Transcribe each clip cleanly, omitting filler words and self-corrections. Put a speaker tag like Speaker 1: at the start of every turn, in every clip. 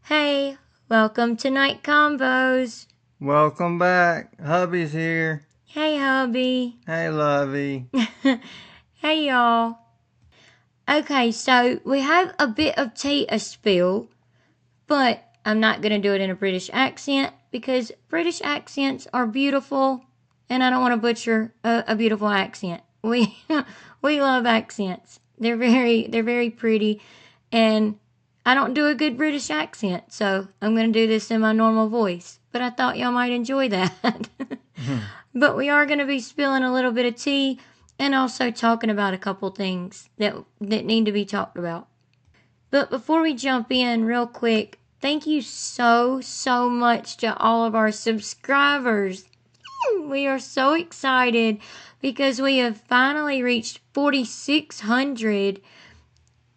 Speaker 1: Hey, welcome to Night Combos.
Speaker 2: Welcome back. Hubby's here.
Speaker 1: Hey, hubby.
Speaker 2: Hey, lovey.
Speaker 1: Hey, y'all. Okay, so we have a bit of tea to spill, but I'm not going to do it in a British accent because British accents are beautiful, and I don't want to butcher a beautiful accent. We we love accents. They're very pretty, and I don't do a good British accent, so I'm going to do this in my normal voice. But I thought y'all might enjoy that. But we are going to be spilling a little bit of tea and also talking about a couple things that need to be talked about. But before we jump in, real quick, thank you so much to all of our subscribers. We are so excited because we have finally reached 4,600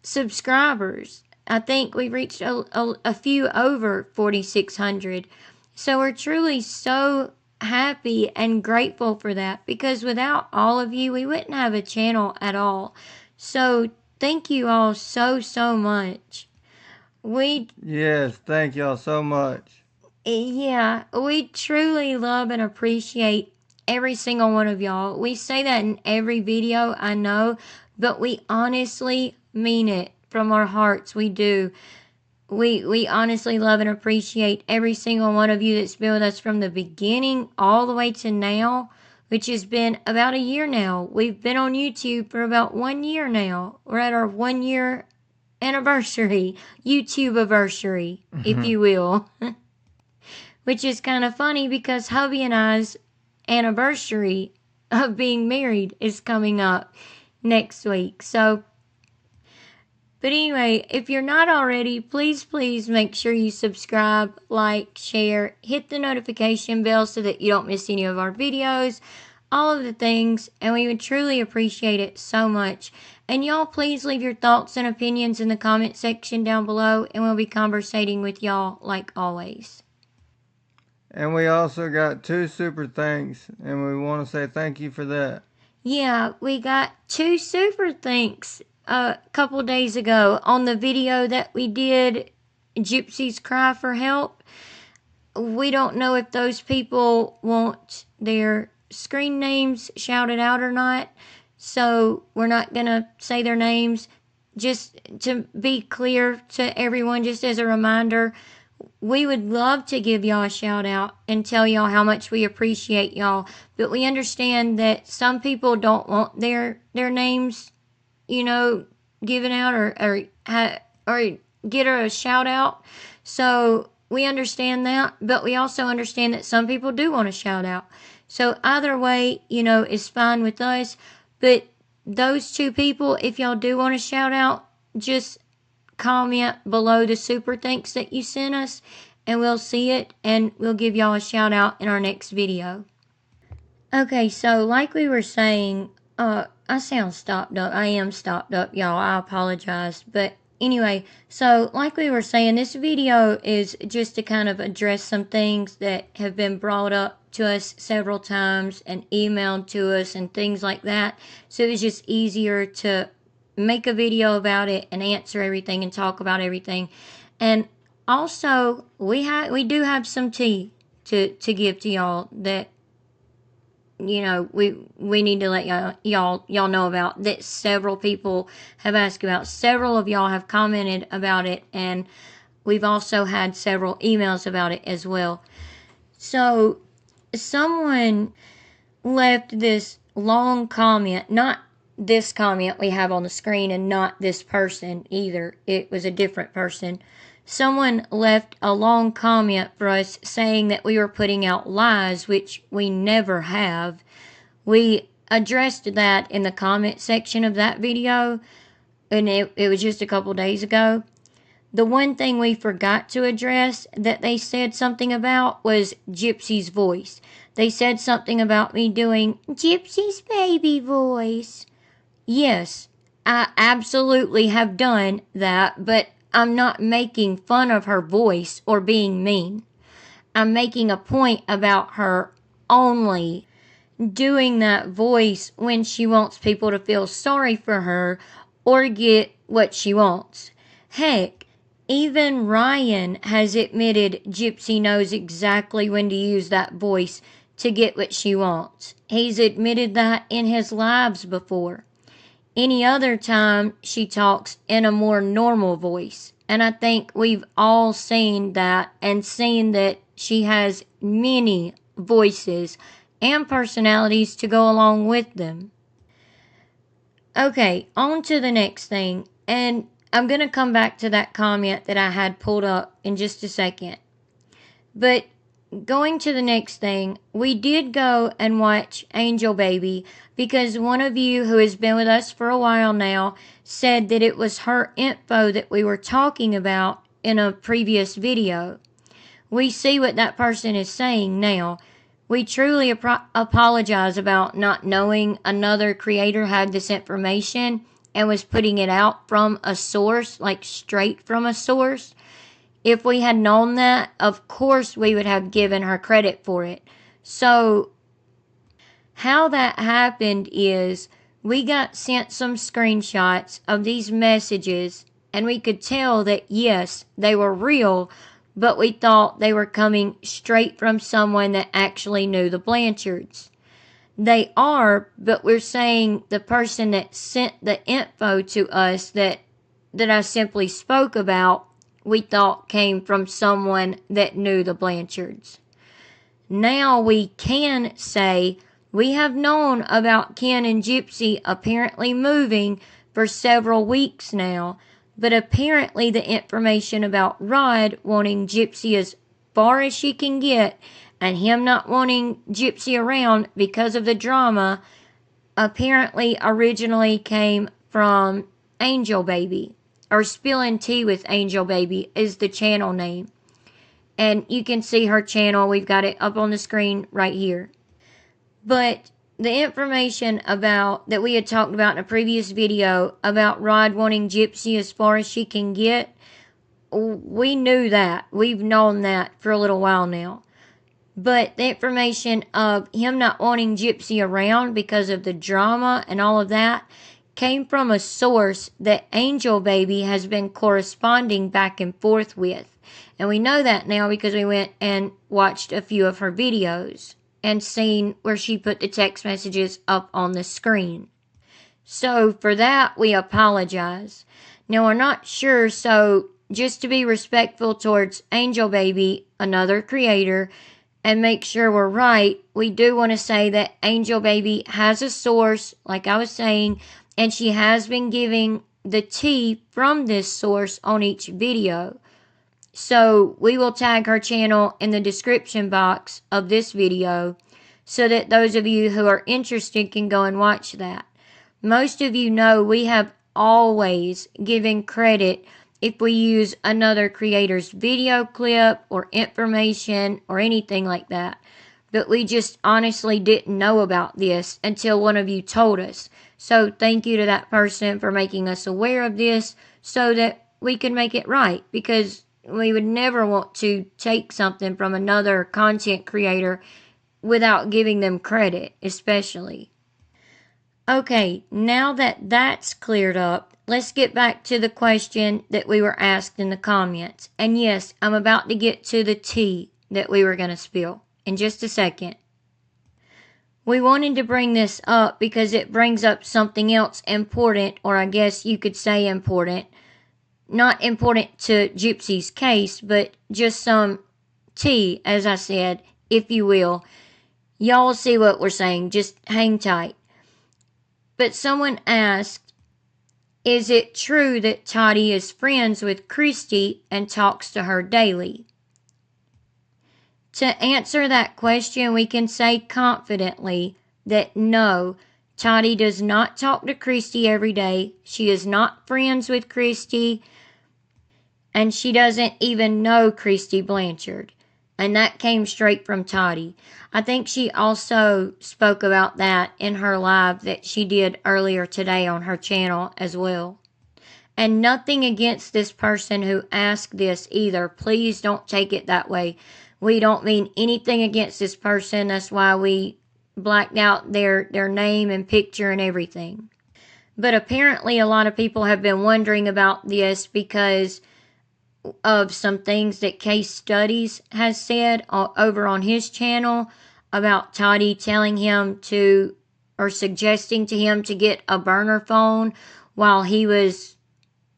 Speaker 1: subscribers. I think we've reached a few over 4,600. So we're truly so happy and grateful for that because without all of you, we wouldn't have a channel at all. So thank you all so much.
Speaker 2: Yes, thank y'all so much.
Speaker 1: Yeah, we truly love and appreciate every single one of y'all. We say that in every video, I know, but we honestly mean it from our hearts. We do. We honestly love and appreciate every single one of you that's been with us from the beginning all the way to now, which has been about a year now. We've been on YouTube for about 1 year now. We're at our 1 year anniversary, YouTube anniversary, if you will. Which is kind of funny because hubby and I's anniversary of being married is coming up next week. So, but anyway, if you're not already, please make sure you subscribe, like, share, hit the notification bell so that you don't miss any of our videos, all of the things, and we would truly appreciate it so much. And y'all, please leave your thoughts and opinions in the comment section down below, and we'll be conversating with y'all like always.
Speaker 2: And we also got 2 super thanks, and we want to say thank you for that.
Speaker 1: Yeah, we got 2 super thanks a couple days ago on the video that we did, Gypsies Cry for Help. We don't know if those people want their screen names shouted out or not, so we're not going to say their names. Just to be clear to everyone, just as a reminder, we would love to give y'all a shout out and tell y'all how much we appreciate y'all, but we understand that some people don't want their names, given out or get a shout out. So we understand that, but we also understand that some people do want a shout out. So either way, is fine with us. But those 2 people, if y'all do want a shout out, just comment below the super thanks that you sent us and we'll see it and we'll give y'all a shout out in our next video. Okay, so like we were saying, I sound stopped up. I am stopped up, y'all. I apologize. But anyway, so like we were saying, this video is just to kind of address some things that have been brought up to us several times and emailed to us and things like that. So it was just easier to make a video about it and answer everything and talk about everything. And also, we do have some tea to give to y'all that we need to let y'all know about, that several people have asked about. Several of y'all have commented about it, and we've also had several emails about it as well. So someone left this long comment, not this comment we have on the screen and not this person either. It was a different person. Someone left a long comment for us saying that we were putting out lies, which we never have. We addressed that in the comment section of that video, and it was just a couple days ago. The one thing we forgot to address that they said something about was Gypsy's voice. They said something about me doing Gypsy's baby voice. Yes, I absolutely have done that, but I'm not making fun of her voice or being mean. I'm making a point about her only doing that voice when she wants people to feel sorry for her or get what she wants. Heck, even Ryan has admitted Gypsy knows exactly when to use that voice to get what she wants. He's admitted that in his lives before. Any other time, she talks in a more normal voice. And I think we've all seen that and seen that she has many voices and personalities to go along with them. Okay, on to the next thing. And I'm going to come back to that comment that I had pulled up in just a second. But going to the next thing, we did go and watch Angel Baby because one of you who has been with us for a while now said that it was her info that we were talking about in a previous video. We see what that person is saying now. We truly apologize about not knowing another creator had this information and was putting it out from a source, like straight from a source. If we had known that, of course we would have given her credit for it. So, how that happened is we got sent some screenshots of these messages, and we could tell that yes, they were real, but we thought they were coming straight from someone that actually knew the Blanchards. They are, but we're saying the person that sent the info to us that I simply spoke about, we thought came from someone that knew the Blanchards. Now we can say we have known about Ken and Gypsy apparently moving for several weeks now, but apparently the information about Rod wanting Gypsy as far as she can get and him not wanting Gypsy around because of the drama apparently originally came from Angel Baby. Or Spillin Tea with Angel Baby is the channel name. And you can see her channel. We've got it up on the screen right here. But the information about that we had talked about in a previous video about Rod wanting Gypsy as far as she can get, we knew that. We've known that for a little while now. But the information of him not wanting Gypsy around because of the drama and all of that came from a source that Angel Baby has been corresponding back and forth with. And we know that now because we went and watched a few of her videos and seen where she put the text messages up on the screen. So for that, we apologize. Now we're not sure, so just to be respectful towards Angel Baby, another creator, and make sure we're right, we do want to say that Angel Baby has a source, like I was saying, and she has been giving the tea from this source on each video. So we will tag her channel in the description box of this video so that those of you who are interested can go and watch that. Most of you know we have always given credit if we use another creator's video clip or information or anything like that. But we just honestly didn't know about this until one of you told us. So thank you to that person for making us aware of this so that we can make it right, because we would never want to take something from another content creator without giving them credit, especially. Okay, now that that's cleared up, let's get back to the question that we were asked in the comments. And yes, I'm about to get to the tea that we were going to spill in just a second. We wanted to bring this up because it brings up something else important, or I guess you could say important. Not important to Gypsy's case, but just some tea, as I said, if you will. Y'all see what we're saying, just hang tight. But someone asked, is it true that Toddy is friends with Christy and talks to her daily? To answer that question, we can say confidently that no, Toddy does not talk to Christy every day. She is not friends with Christy, and she doesn't even know Christy Blanchard. And that came straight from Toddy. I think she also spoke about that in her live that she did earlier today on her channel as well. And nothing against this person who asked this either. Please don't take it that way. We don't mean anything against this person. That's why we blacked out their name and picture and everything. But apparently a lot of people have been wondering about this because of some things that Case Studies has said over on his channel about Toddy telling him to, or suggesting to him to get a burner phone while he was,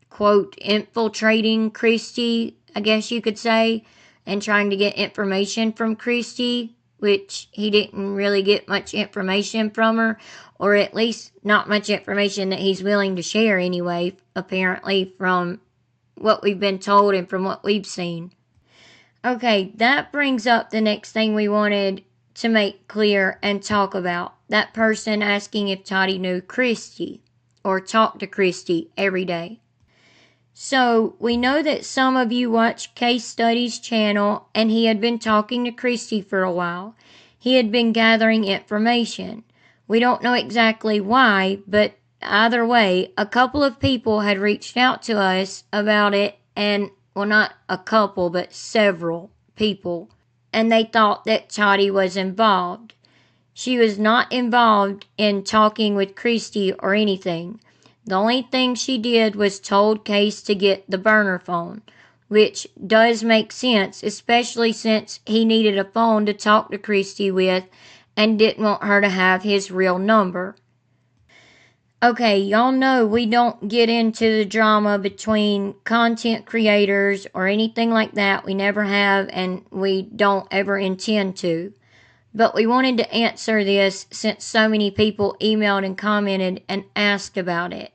Speaker 1: quote, infiltrating Christy, I guess you could say, and trying to get information from Christy, which he didn't really get much information from her, or at least not much information that he's willing to share anyway, apparently, from what we've been told and from what we've seen. Okay, that brings up the next thing we wanted to make clear and talk about. That person asking if Toddy knew Christy or talked to Christy every day. So, we know that some of you watch Case Studies channel, and he had been talking to Christy for a while. He had been gathering information. We don't know exactly why, but either way, a couple of people had reached out to us about it, and, well, not a couple, but several people, and they thought that Toddy was involved. She was not involved in talking with Christy or anything. The only thing she did was told Case to get the burner phone, which does make sense, especially since he needed a phone to talk to Christy with and didn't want her to have his real number. Okay, y'all know we don't get into the drama between content creators or anything like that. We never have, and we don't ever intend to. But we wanted to answer this since so many people emailed and commented and asked about it.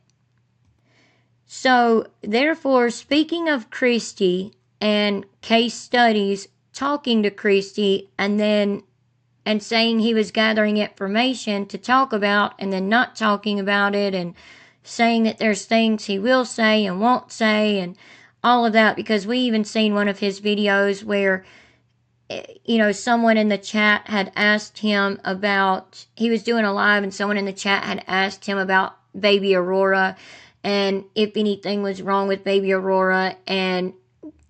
Speaker 1: So, therefore, speaking of Christy and Case Studies talking to Christy and saying he was gathering information to talk about and then not talking about it and saying that there's things he will say and won't say and all of that, because we even seen one of his videos where, you know, someone in the chat had asked him about, he was doing a live and someone in the chat had asked him about baby Aurora and if anything was wrong with baby Aurora, and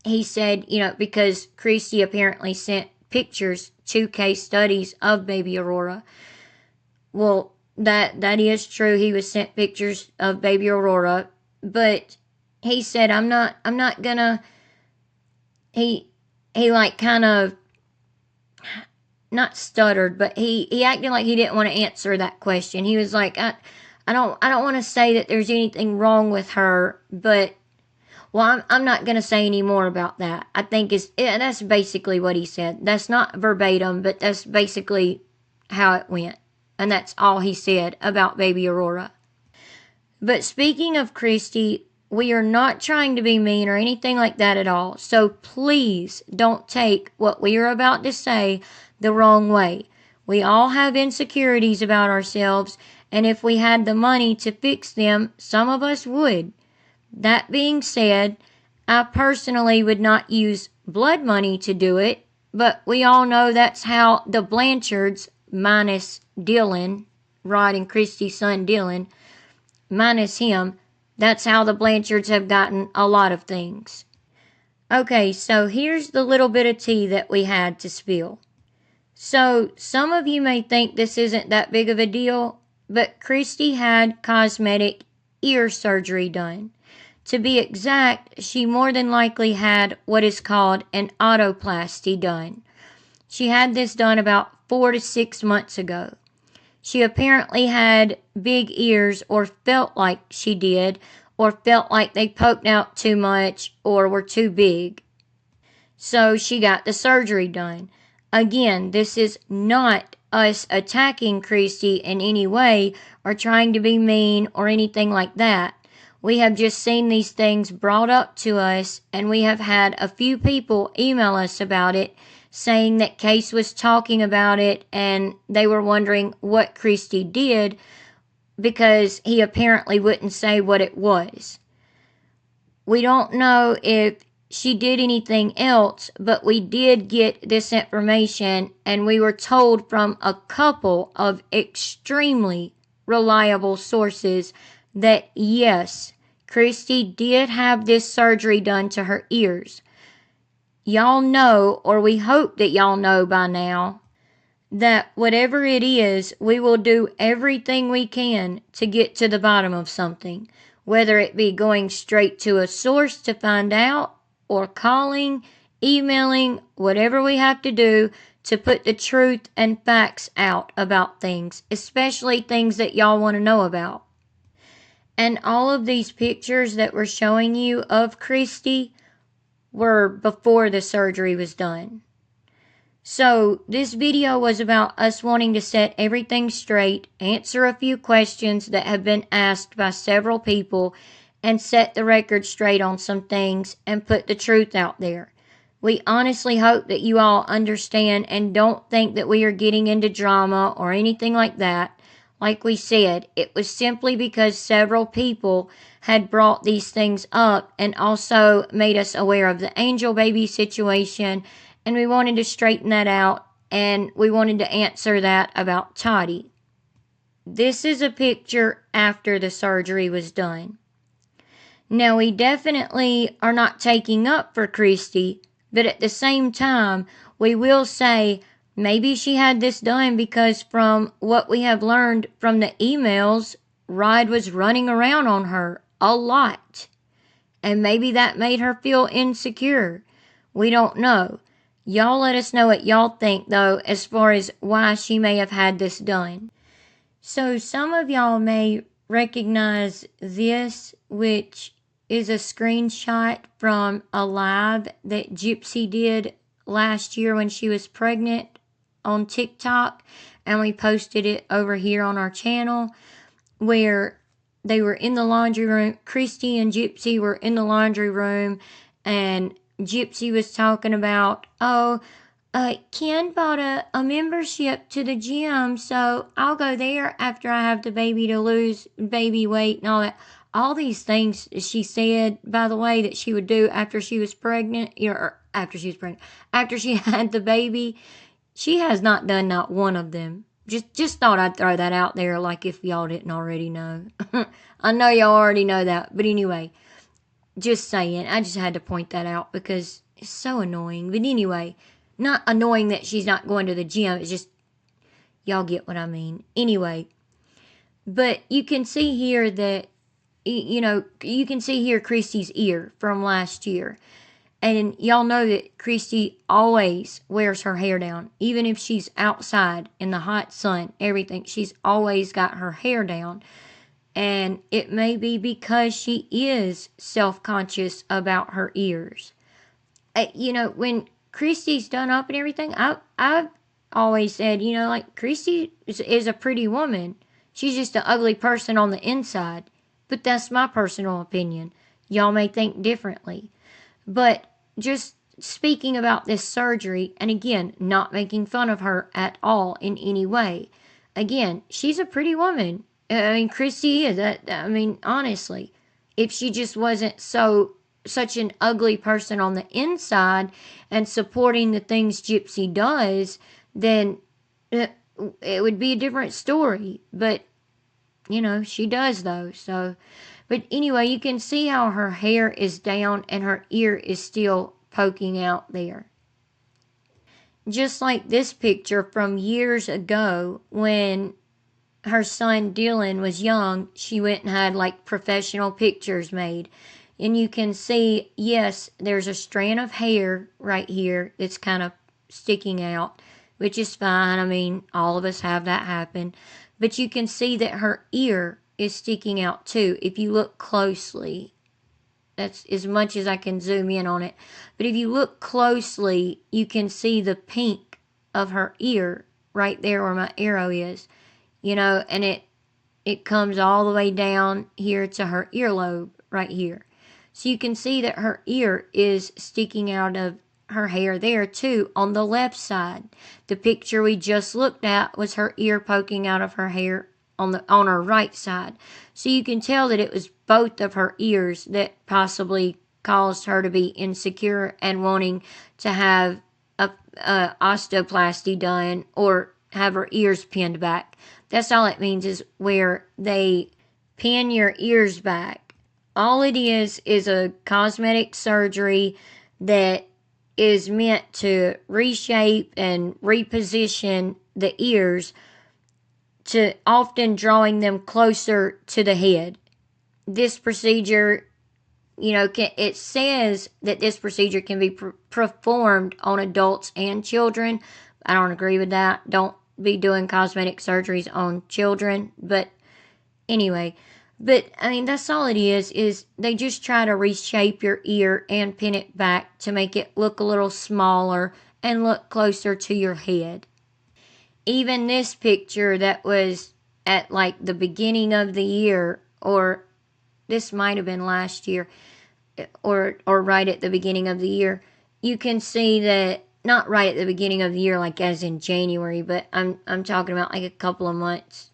Speaker 1: he said, you know, because Christy apparently sent pictures to Case Studies of baby Aurora. Well, that is true. He was sent pictures of baby Aurora, but he said, I'm not gonna, he like kind of not stuttered, but he acted like he didn't want to answer that question. He was like, I don't want to say that there's anything wrong with her, but, well, I'm not going to say any more about that. I think that's basically what he said. That's not verbatim, but that's basically how it went. And that's all he said about baby Aurora. But speaking of Christy, we are not trying to be mean or anything like that at all. So please don't take what we are about to say the wrong way. We all have insecurities about ourselves, and if we had the money to fix them, some of us would. That being said, I personally would not use blood money to do it, but we all know that's how the Blanchards, minus Dylan, Rod and Christy's son Dylan, minus him, that's how the Blanchards have gotten a lot of things. Okay, so here's the little bit of tea that we had to spill. So, some of you may think this isn't that big of a deal, but Christy had cosmetic ear surgery done. To be exact, she more than likely had what is called an otoplasty done. She had this done about 4 to 6 months ago. She apparently had big ears, or felt like she did, or felt like they poked out too much or were too big. So she got the surgery done. Again, this is not us attacking Christy in any way or trying to be mean or anything like that. We have just seen these things brought up to us, and we have had a few people email us about it, saying that Case was talking about it and they were wondering what Christy did because he apparently wouldn't say what it was. We don't know if she did anything else, but we did get this information, and we were told from a couple of extremely reliable sources that yes, Christy did have this surgery done to her ears. Y'all know, or we hope that y'all know by now, that whatever it is, we will do everything we can to get to the bottom of something, whether it be going straight to a source to find out, or calling, emailing, whatever we have to do to put the truth and facts out about things, especially things that y'all want to know about. And all of these pictures that we're showing you of Christy were before the surgery was done. So this video was about us wanting to set everything straight, answer a few questions that have been asked by several people, and set the record straight on some things and put the truth out there. We honestly hope that you all understand and don't think that we are getting into drama or anything like that. Like we said, it was simply because several people had brought these things up and also made us aware of the angel baby situation, and we wanted to straighten that out, and we wanted to answer that about Toddy. This is a picture after the surgery was done. Now, we definitely are not taking up for Christy, but at the same time, we will say maybe she had this done because from what we have learned from the emails, Rod was running around on her a lot. And maybe that made her feel insecure. We don't know. Y'all let us know what y'all think, though, as far as why she may have had this done. So some of y'all may recognize this, which is a screenshot from a live that Gypsy did last year when she was pregnant on TikTok, and we posted it over here on our channel, where they were in the laundry room. Christy and Gypsy were in the laundry room, and Gypsy was talking about, Ken bought a membership to the gym, so I'll go there after I have the baby to lose baby weight and all that. All these things she said, by the way, that she would do after she was pregnant, or after she had the baby. She has not done not one of them. Just thought I'd throw that out there, like if y'all didn't already know. I know y'all already know that, but anyway, just saying. I just had to point that out because it's so annoying. But anyway, not annoying that she's not going to the gym. It's just, y'all get what I mean. Anyway, but you can see here that, you can see here Christy's ear from last year. And y'all know that Christy always wears her hair down. Even if she's outside in the hot sun, everything, she's always got her hair down. And it may be because she is self-conscious about her ears. When Christy's done up and everything, I've always said, like, Christy is a pretty woman. She's just an ugly person on the inside. But that's my personal opinion. Y'all may think differently. But just speaking about this surgery, and again, not making fun of her at all in any way. Again, she's a pretty woman. I mean, Christy is. Honestly, if she just wasn't such an ugly person on the inside and supporting the things Gypsy does, then it would be a different story. But, she does though. So, but anyway, you can see how her hair is down and her ear is still poking out there. Just like this picture from years ago when her son Dylan was young, she went and had like professional pictures made. And you can see, yes, there's a strand of hair right here that's kind of sticking out, which is fine. I mean, all of us have that happen. But you can see that her ear is sticking out too, if you look closely. That's as much as I can zoom in on it. But if you look closely, you can see the pink of her ear right there where my arrow is. And it comes all the way down here to her earlobe right here. So you can see that her ear is sticking out of her hair there too on the left side. The picture we just looked at was her ear poking out of her hair on her right side. So you can tell that it was both of her ears that possibly caused her to be insecure and wanting to have a osteoplasty done or have her ears pinned back. That's all it means, is where they pin your ears back. All it is a cosmetic surgery that is meant to reshape and reposition the ears, to often drawing them closer to the head. This procedure it says that this procedure can be performed on adults and children. I don't agree with that. Don't be doing cosmetic surgeries on children. But anyway, I mean, that's all it is they just try to reshape your ear and pin it back to make it look a little smaller and look closer to your head. Even this picture that was at like the beginning of the year, or this might have been last year, or right at the beginning of the year, you can see that, not right at the beginning of the year like as in January, but I'm talking about like a couple of months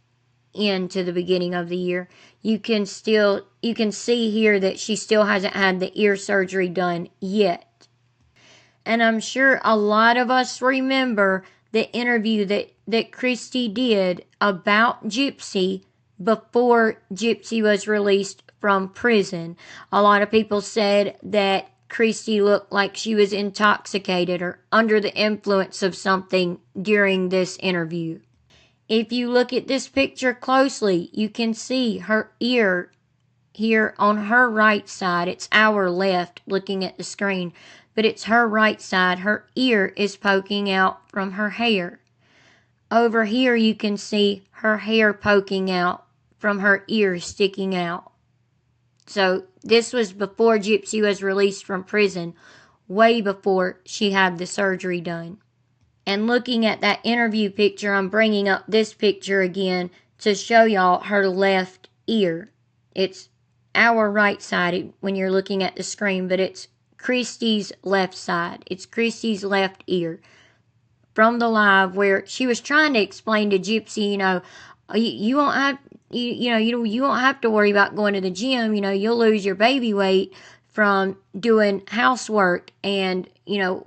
Speaker 1: into the beginning of the year. You can see here that she still hasn't had the ear surgery done yet. And I'm sure a lot of us remember the interview that Christy did about Gypsy before Gypsy was released from prison. A lot of people said that Christy looked like she was intoxicated or under the influence of something during this interview. If you look at this picture closely, you can see her ear here on her right side. It's our left looking at the screen, but it's her right side. Her ear is poking out from her hair. Over here you can see her hair poking out from her ear sticking out. So this was before Gypsy was released from prison, way before she had the surgery done. And looking at that interview picture, I'm bringing up this picture again to show y'all her left ear. It's our right side when you're looking at the screen, but it's Christy's left side. It's Christy's left ear. From the live where she was trying to explain to Gypsy, you won't have you won't have to worry about going to the gym. You'll lose your baby weight from doing housework and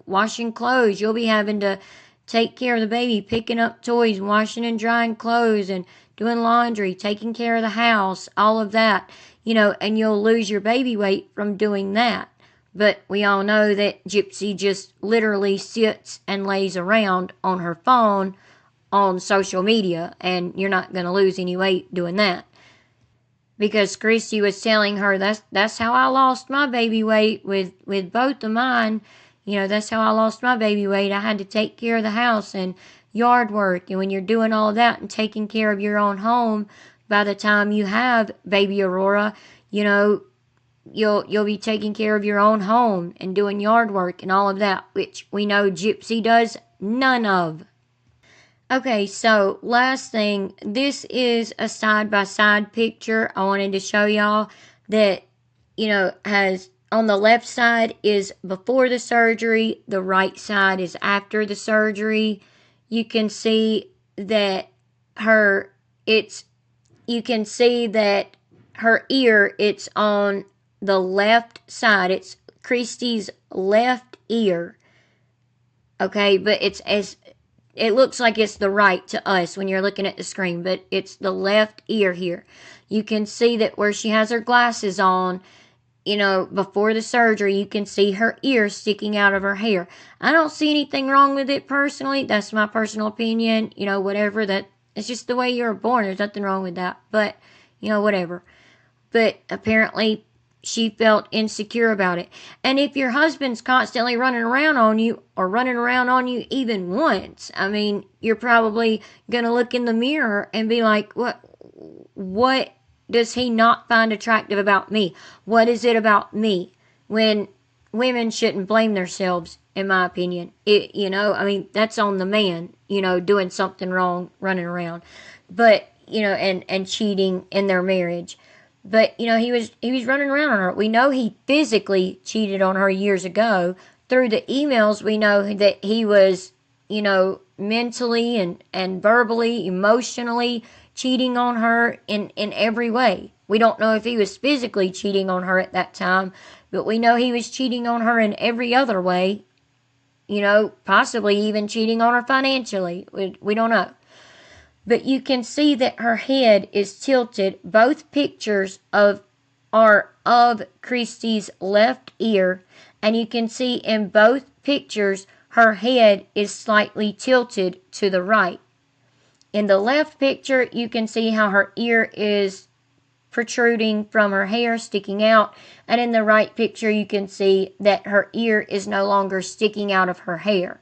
Speaker 1: washing clothes. You'll be having to take care of the baby, picking up toys, washing and drying clothes, and doing laundry, taking care of the house, all of that, and you'll lose your baby weight from doing that. But we all know that Gypsy just literally sits and lays around on her phone on social media, and you're not going to lose any weight doing that. Because Christy was telling her that's how I lost my baby weight with both of mine. That's how I lost my baby weight. I had to take care of the house and yard work. And when you're doing all that and taking care of your own home, by the time you have baby Aurora, you'll be taking care of your own home and doing yard work and all of that, which we know Gypsy does none of. Okay, so last thing, this is a side-by-side picture I wanted to show y'all that, has on the left side is before the surgery, the right side is after the surgery. You can see that her ear, it's on the left side. It's Christy's left ear. Okay, but it looks like it's the right to us when you're looking at the screen, but it's the left ear here. You can see that where she has her glasses on, before the surgery, you can see her ear sticking out of her hair. I don't see anything wrong with it personally. That's my personal opinion. Whatever. It's just the way you were born. There's nothing wrong with that. But, whatever. But apparently she felt insecure about it. And if your husband's constantly running around on you, or running around on you even once, I mean, you're probably going to look in the mirror and be like, what does he not find attractive about me? What is it about me? When women shouldn't blame themselves, in my opinion. That's on the man, doing something wrong, running around. But, and cheating in their marriage. But, he was running around on her. We know he physically cheated on her years ago. Through the emails, we know that he was, mentally and verbally, emotionally cheating on her in every way. We don't know if he was physically cheating on her at that time, but we know he was cheating on her in every other way. Possibly even cheating on her financially. We don't know. But you can see that her head is tilted. Both pictures are of Christy's left ear, and you can see in both pictures her head is slightly tilted to the right. In the left picture, you can see how her ear is protruding from her hair, sticking out. And in the right picture, you can see that her ear is no longer sticking out of her hair.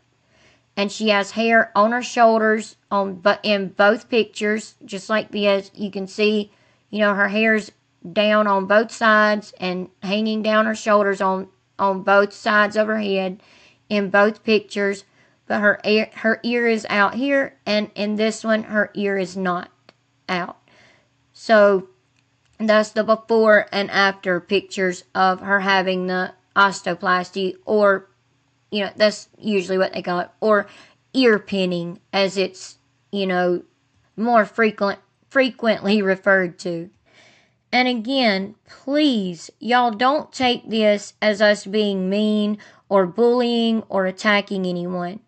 Speaker 1: And she has hair on her shoulders but in both pictures, just like this. You can see, her hair's down on both sides and hanging down her shoulders on both sides of her head in both pictures. But her ear is out here, and in this one, her ear is not out. So that's the before and after pictures of her having the osteoplasty, or that's usually what they call it, or ear pinning, as it's, more frequently referred to. And again, please, y'all don't take this as us being mean or bullying or attacking anyone.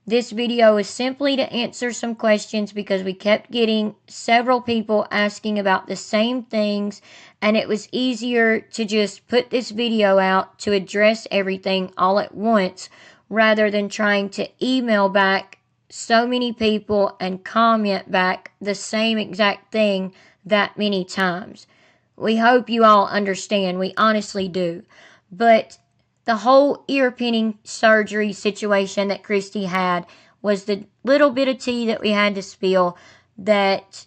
Speaker 1: This video is simply to answer some questions because we kept getting several people asking about the same things, and it was easier to just put this video out to address everything all at once rather than trying to email back so many people and comment back the same exact thing that many times. We hope you all understand. We honestly do. But the whole ear pinning surgery situation that Christy had was the little bit of tea that we had to spill that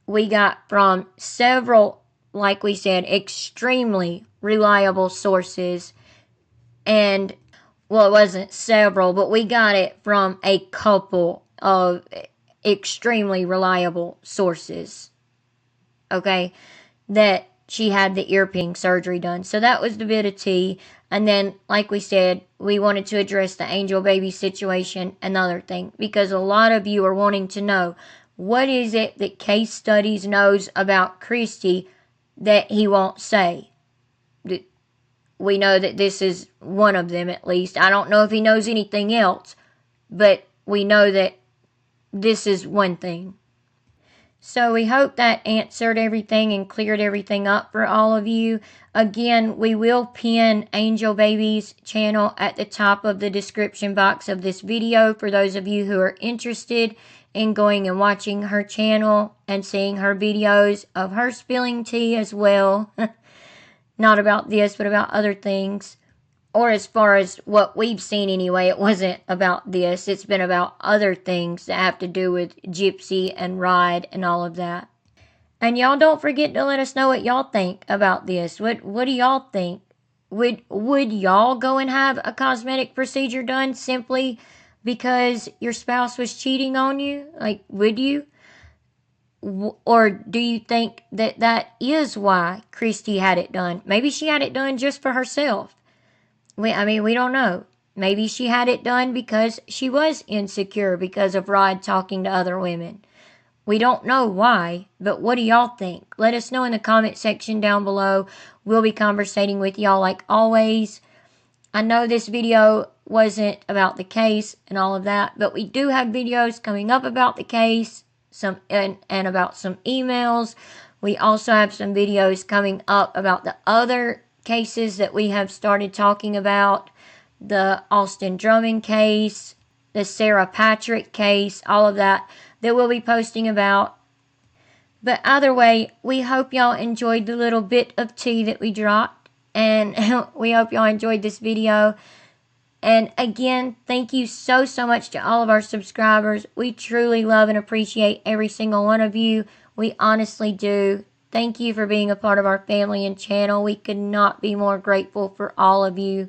Speaker 1: we got from several, like we said, extremely reliable sources. And, well, it wasn't several, but we got it from a couple of extremely reliable sources. Okay? That she had the ear pinning surgery done. So that was the bit of tea. And then, like we said, we wanted to address the angel baby situation, another thing, because a lot of you are wanting to know, what is it that Case Studies knows about Christy that he won't say? We know that this is one of them, at least. I don't know if he knows anything else, but we know that this is one thing. So we hope that answered everything and cleared everything up for all of you. Again, we will pin Angel Baby's channel at the top of the description box of this video for those of you who are interested in going and watching her channel and seeing her videos of her spilling tea as well. Not about this, but about other things. Or as far as what we've seen anyway, it wasn't about this. It's been about other things that have to do with Gypsy and Ride and all of that. And y'all don't forget to let us know what y'all think about this. What do y'all think? Would y'all go and have a cosmetic procedure done simply because your spouse was cheating on you? Like, would you? Or do you think that is why Christy had it done? Maybe she had it done just for herself. We don't know. Maybe she had it done because she was insecure because of Rod talking to other women. We don't know why, but what do y'all think? Let us know in the comment section down below. We'll be conversating with y'all like always. I know this video wasn't about the case and all of that, but we do have videos coming up about the case, and about some emails. We also have some videos coming up about the other cases that we have started talking about, the Austin Drummond case, the Sarah Patrick case, all of that we'll be posting about. But either way, we hope y'all enjoyed the little bit of tea that we dropped, and we hope y'all enjoyed this video. And again, thank you so much to all of our subscribers. We truly love and appreciate every single one of you. We honestly do. Thank you for being a part of our family and channel. We could not be more grateful for all of you.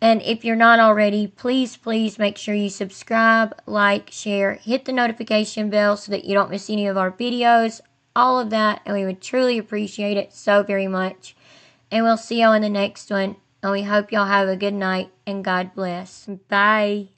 Speaker 1: And if you're not already, please make sure you subscribe, like, share, hit the notification bell so that you don't miss any of our videos, all of that, and we would truly appreciate it so very much. And we'll see y'all in the next one, and we hope y'all have a good night, and God bless. Bye.